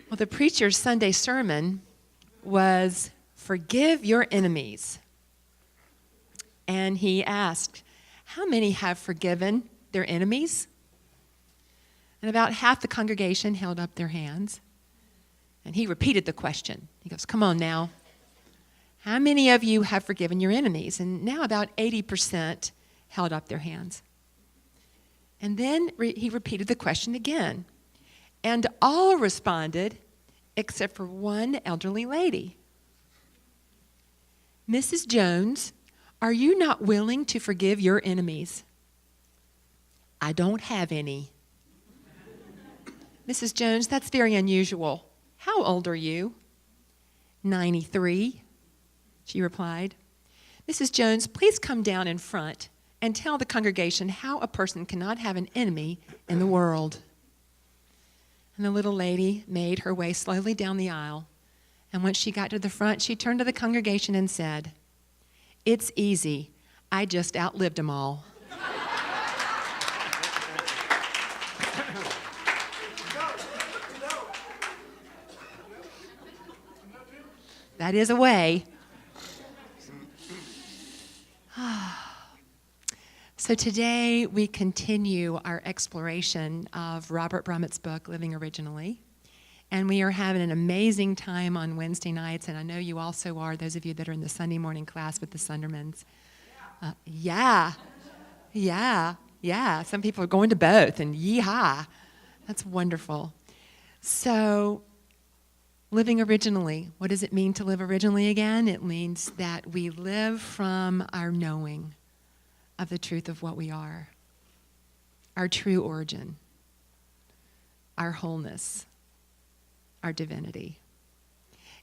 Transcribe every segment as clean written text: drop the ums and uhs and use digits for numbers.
Well, the preacher's Sunday sermon was forgive your enemies. And he asked, how many have forgiven their enemies? And about half the congregation held up their hands. And he repeated the question. He goes, come on now. How many of you have forgiven your enemies? And now about 80% held up their hands. And then he repeated the question again. And all responded, except for one elderly lady. Mrs. Jones, are you not willing to forgive your enemies? I don't have any. Mrs. Jones, that's very unusual. How old are you? 93, she replied. Mrs. Jones, please come down in front and tell the congregation how a person cannot have an enemy in the world. And the little lady made her way slowly down the aisle. And once she got to the front, she turned to the congregation and said, it's easy. I just outlived them all. That is a way. So today we continue our exploration of Robert Brummett's book, Living Originally. And we are having an amazing time on Wednesday nights, and I know you also are, those of you that are in the Sunday morning class with the Sundermans. Yeah. Some people are going to both, and yeehaw. That's wonderful. So, living originally, what does it mean to live originally again? It means that we live from our knowing of the truth of what we are, our true origin, our wholeness, our divinity.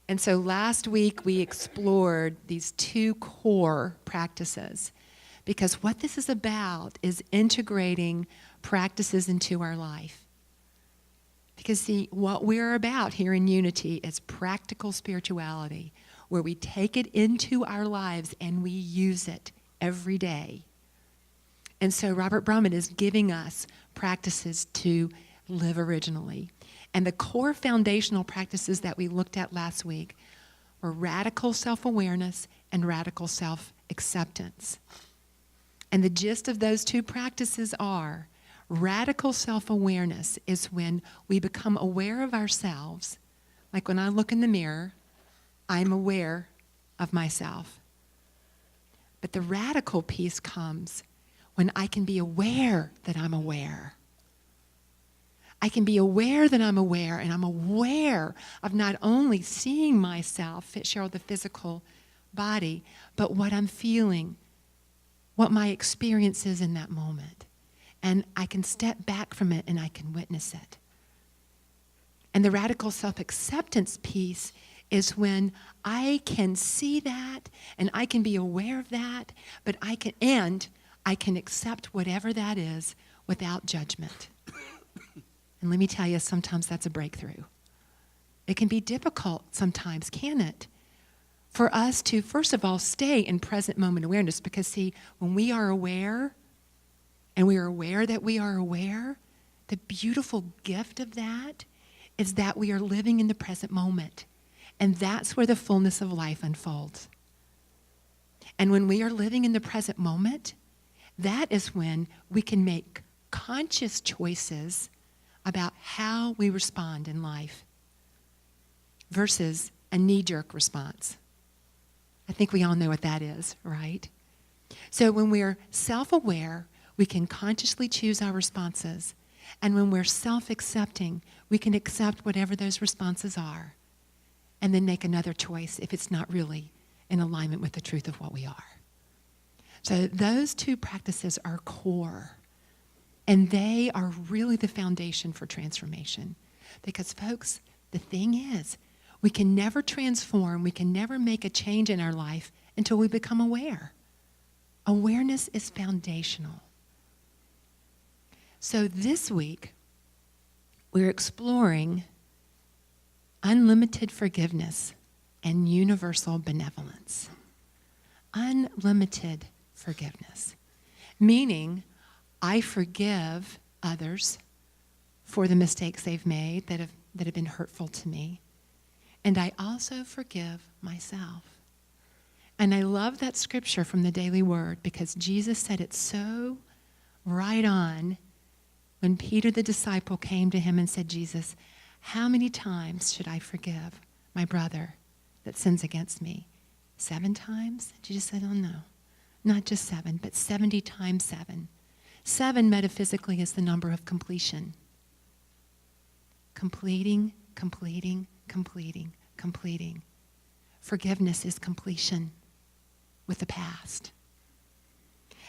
And so last week we explored these two core practices, because what this is about is integrating practices into our life. Because see, what we're about here in Unity is practical spirituality, where we take it into our lives and we use it every day. And so Robert Brummett is giving us practices to live originally. And the core foundational practices that we looked at last week were radical self-awareness and radical self-acceptance. And the gist of those two practices are, radical self-awareness is when we become aware of ourselves. Like when I look in the mirror, I'm aware of myself. But the radical piece comes when I can be aware that I'm aware. I can be aware that I'm aware, and I'm aware of not only seeing myself, Cheryl, the physical body, but what I'm feeling, what my experience is in that moment. And I can step back from it and I can witness it. And the radical self-acceptance piece is when I can see that and I can be aware of that, but I can accept whatever that is without judgment. And let me tell you, sometimes that's a breakthrough. It can be difficult sometimes, can it? For us to, first of all, stay in present moment awareness, because see, when we are aware, and we are aware that we are aware, the beautiful gift of that is that we are living in the present moment. And that's where the fullness of life unfolds. And when we are living in the present moment, that is when we can make conscious choices about how we respond in life versus a knee-jerk response. I think we all know what that is, right? So when we're self-aware, we can consciously choose our responses. And when we're self-accepting, we can accept whatever those responses are and then make another choice if it's not really in alignment with the truth of what we are. So those two practices are core. And they are really the foundation for transformation. Because, folks, the thing is, we can never transform, we can never make a change in our life until we become aware. Awareness is foundational. So this week, we're exploring unlimited forgiveness and universal benevolence. Unlimited forgiveness, meaning I forgive others for the mistakes they've made that have that have been hurtful to me. And I also forgive myself. And I love that scripture from the Daily Word because Jesus said it so right on when Peter the disciple came to him and said, Jesus, how many times should I forgive my brother that sins against me? 7 times? Jesus said, oh no, not just 7, but 70 times 7. 7 metaphysically is the number of completion. Completing, completing, completing, completing. Forgiveness is completion with the past.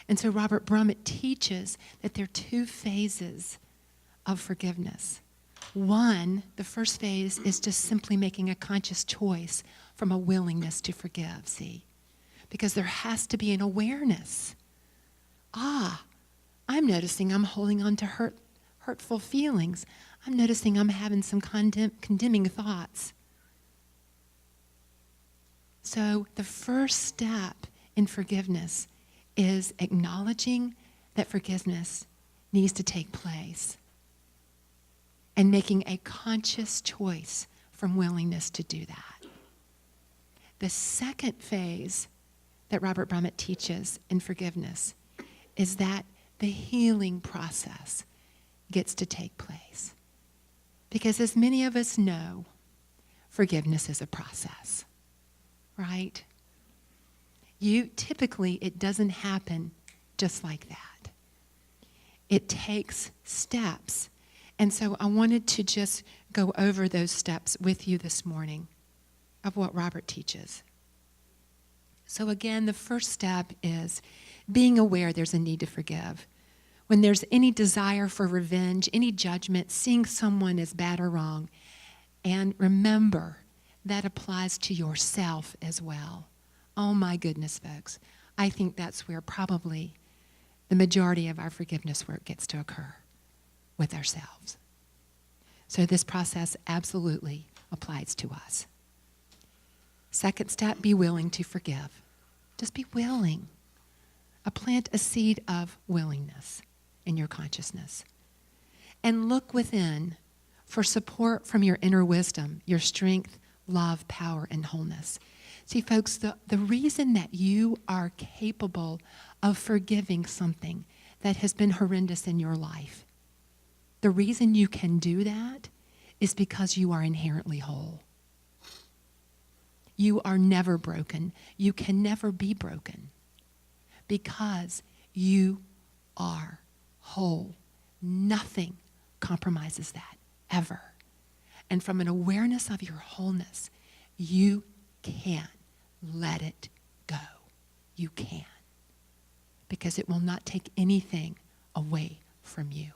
And so Robert Brummett teaches that there are 2 phases of forgiveness. One, the first phase is just simply making a conscious choice from a willingness to forgive, see? Because there has to be an awareness. I'm noticing I'm holding on to hurtful feelings. I'm noticing I'm having some condemning thoughts. So the first step in forgiveness is acknowledging that forgiveness needs to take place and making a conscious choice from willingness to do that. The second phase that Robert Brummett teaches in forgiveness is that the healing process gets to take place. Because as many of us know, forgiveness is a process, right? Typically, it doesn't happen just like that. It takes steps. And so I wanted to just go over those steps with you this morning of what Robert teaches. So again, the first step is being aware there's a need to forgive. When there's any desire for revenge, any judgment, seeing someone as bad or wrong, and remember, that applies to yourself as well. Oh my goodness, folks. I think that's where probably the majority of our forgiveness work gets to occur, with ourselves. So this process absolutely applies to us. Second step, be willing to forgive. Just be willing. Plant a seed of willingness in your consciousness. And look within for support from your inner wisdom, your strength, love, power, and wholeness. See, folks, the reason that you are capable of forgiving something that has been horrendous in your life, the reason you can do that is because you are inherently whole. You are never broken. You can never be broken because you are whole. Nothing compromises that, ever. And from an awareness of your wholeness, you can let it go. You can. Because it will not take anything away from you.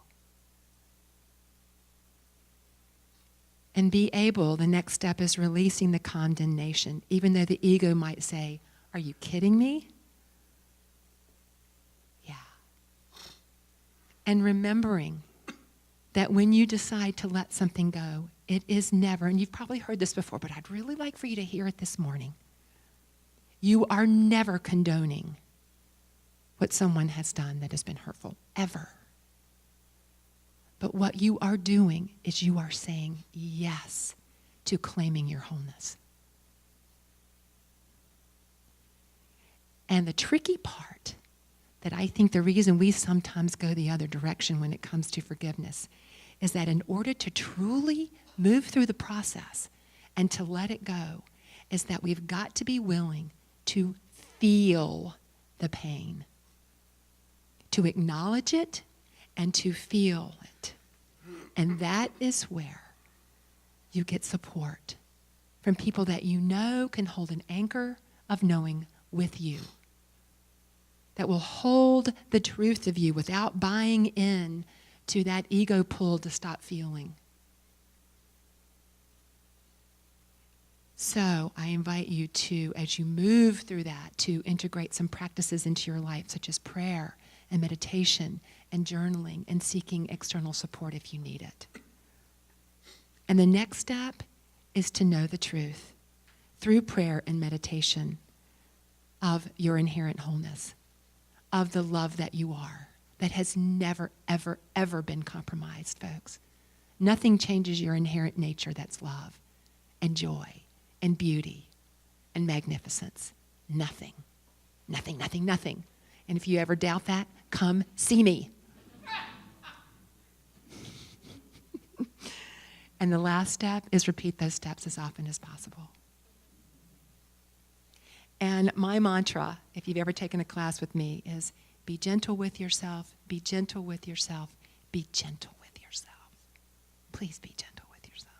And be able, the next step is releasing the condemnation, even though the ego might say, are you kidding me? Yeah. And remembering that when you decide to let something go, it is never, and you've probably heard this before, but I'd really like for you to hear it this morning. You are never condoning what someone has done that has been hurtful, ever. But what you are doing is you are saying yes to claiming your wholeness. And the tricky part, that I think the reason we sometimes go the other direction when it comes to forgiveness, is that in order to truly move through the process and to let it go, is that we've got to be willing to feel the pain, to acknowledge it and to feel it. And that is where you get support from people that you know can hold an anchor of knowing with you, that will hold the truth of you without buying in to that ego pull to stop feeling. So I invite you to, as you move through that, to integrate some practices into your life, such as prayer and meditation and journaling and seeking external support if you need it. And the next step is to know the truth through prayer and meditation of your inherent wholeness, of the love that you are, that has never, ever, ever been compromised, folks. Nothing changes your inherent nature, that's love and joy and beauty and magnificence. Nothing. Nothing, nothing, nothing. And if you ever doubt that, come see me. And the last step is repeat those steps as often as possible. And my mantra, if you've ever taken a class with me, is be gentle with yourself, be gentle with yourself, be gentle with yourself. Please be gentle with yourself.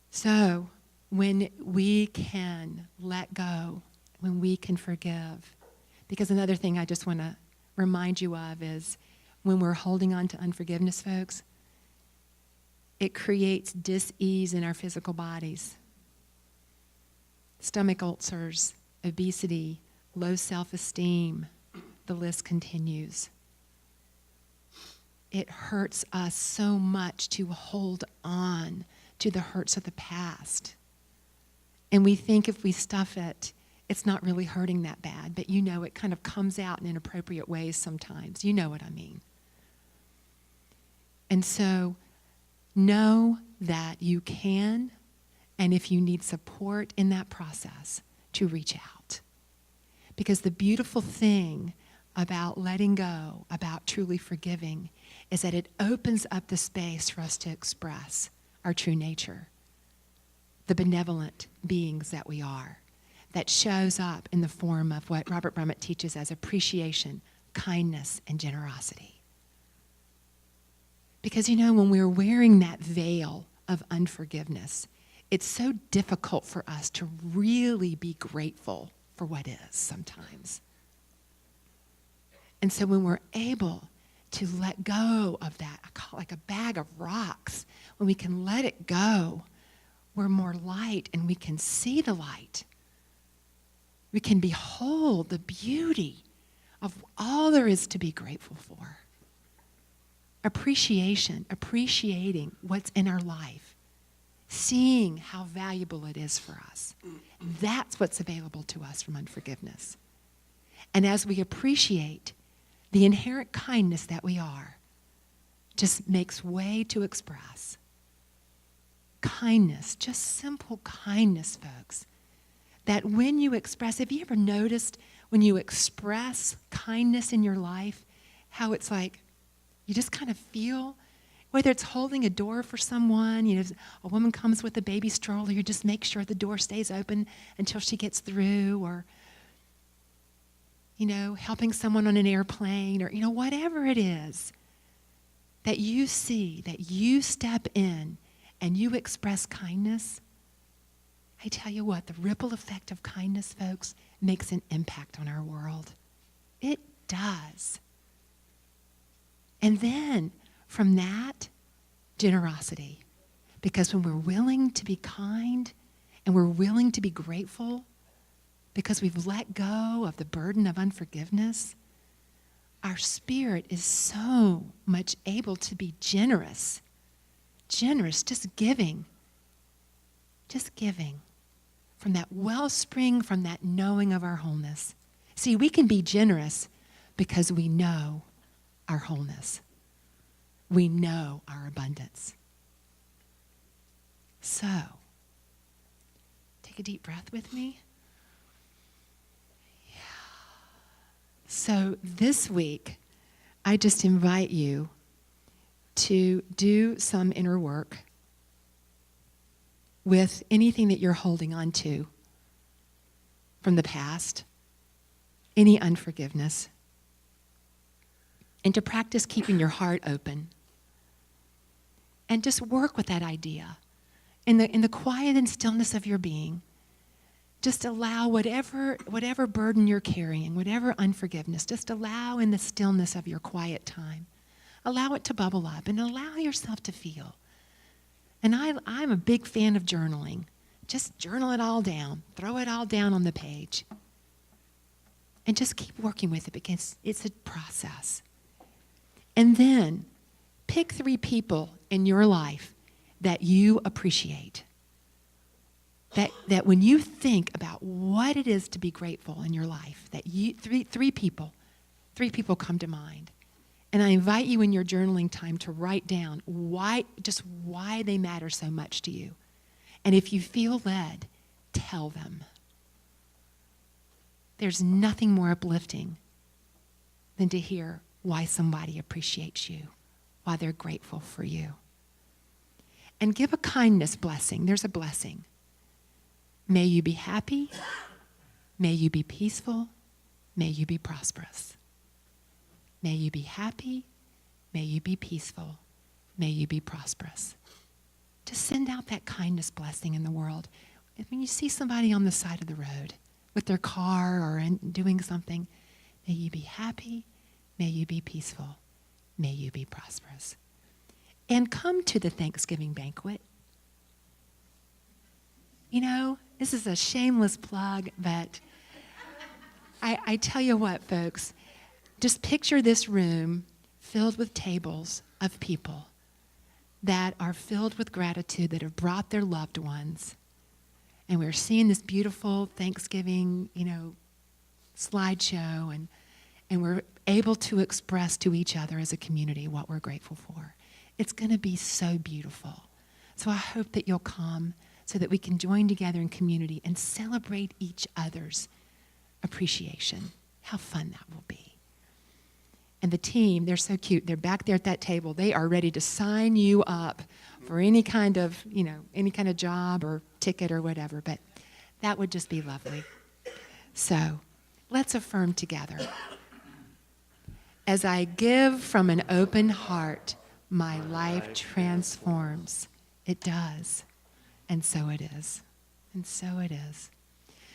So, when we can let go, when we can forgive, because another thing I just want to remind you of is when we're holding on to unforgiveness, folks, it creates dis-ease in our physical bodies. Stomach ulcers, obesity, low self-esteem, the list continues. It hurts us so much to hold on to the hurts of the past. And we think if we stuff it, it's not really hurting that bad. But you know, it kind of comes out in inappropriate ways sometimes. You know what I mean. And so, know that you can, and if you need support in that process, to reach out. Because the beautiful thing about letting go, about truly forgiving, is that it opens up the space for us to express our true nature, the benevolent beings that we are, that shows up in the form of what Robert Brummett teaches as appreciation, kindness, and generosity. Because, you know, when we're wearing that veil of unforgiveness, it's so difficult for us to really be grateful for what is sometimes. And so when we're able to let go of that, I call it like a bag of rocks, when we can let it go, we're more light and we can see the light. We can behold the beauty of all there is to be grateful for. Appreciation, appreciating what's in our life, seeing how valuable it is for us. That's what's available to us from unforgiveness. And as we appreciate the inherent kindness that we are, just makes way to express kindness, just simple kindness, folks. That when you express, have you ever noticed when you express kindness in your life, how it's like, you just kind of feel, whether it's holding a door for someone, you know, a woman comes with a baby stroller, you just make sure the door stays open until she gets through, or, you know, helping someone on an airplane, or, you know, whatever it is that you see, that you step in and you express kindness. I tell you what, the ripple effect of kindness, folks, makes an impact on our world. It does. And then from that, generosity. Because when we're willing to be kind and we're willing to be grateful because we've let go of the burden of unforgiveness, our spirit is so much able to be generous. Generous, just giving from that wellspring, from that knowing of our wholeness. See, we can be generous because we know our wholeness. We know our abundance. So, take a deep breath with me. Yeah. So this week, I just invite you to do some inner work with anything that you're holding on to from the past, any unforgiveness, and to practice keeping your heart open. And just work with that idea. In the quiet and stillness of your being, just allow whatever burden you're carrying, whatever unforgiveness, just allow in the stillness of your quiet time. Allow it to bubble up and allow yourself to feel. And I'm a big fan of journaling. Just journal it all down. Throw it all down on the page. And just keep working with it because it's a process. And then pick 3 people in your life that you appreciate. That when you think about what it is to be grateful in your life, that you three people come to mind. And I invite you in your journaling time to write down why they matter so much to you. And if you feel led, tell them. There's nothing more uplifting than to hear why somebody appreciates you, why they're grateful for you. And give a kindness blessing. There's a blessing. May you be happy. May you be peaceful. May you be prosperous. May you be happy. May you be peaceful. May you be prosperous. Just send out that kindness blessing in the world. When you see somebody on the side of the road with their car or doing something, may you be happy. May you be peaceful. May you be prosperous. And come to the Thanksgiving banquet. You know, this is a shameless plug, but I tell you what, folks, just picture this room filled with tables of people that are filled with gratitude, that have brought their loved ones. And we're seeing this beautiful Thanksgiving, slideshow, and we're able to express to each other as a community what we're grateful for. It's going to be so beautiful. So I hope that you'll come so that we can join together in community and celebrate each other's appreciation. How fun that will be. And the team, they're so cute. They're back there at that table. They are ready to sign you up for any kind of job or ticket or whatever. But that would just be lovely. So let's affirm together. As I give from an open heart, my life transforms. It does. And so it is. And so it is.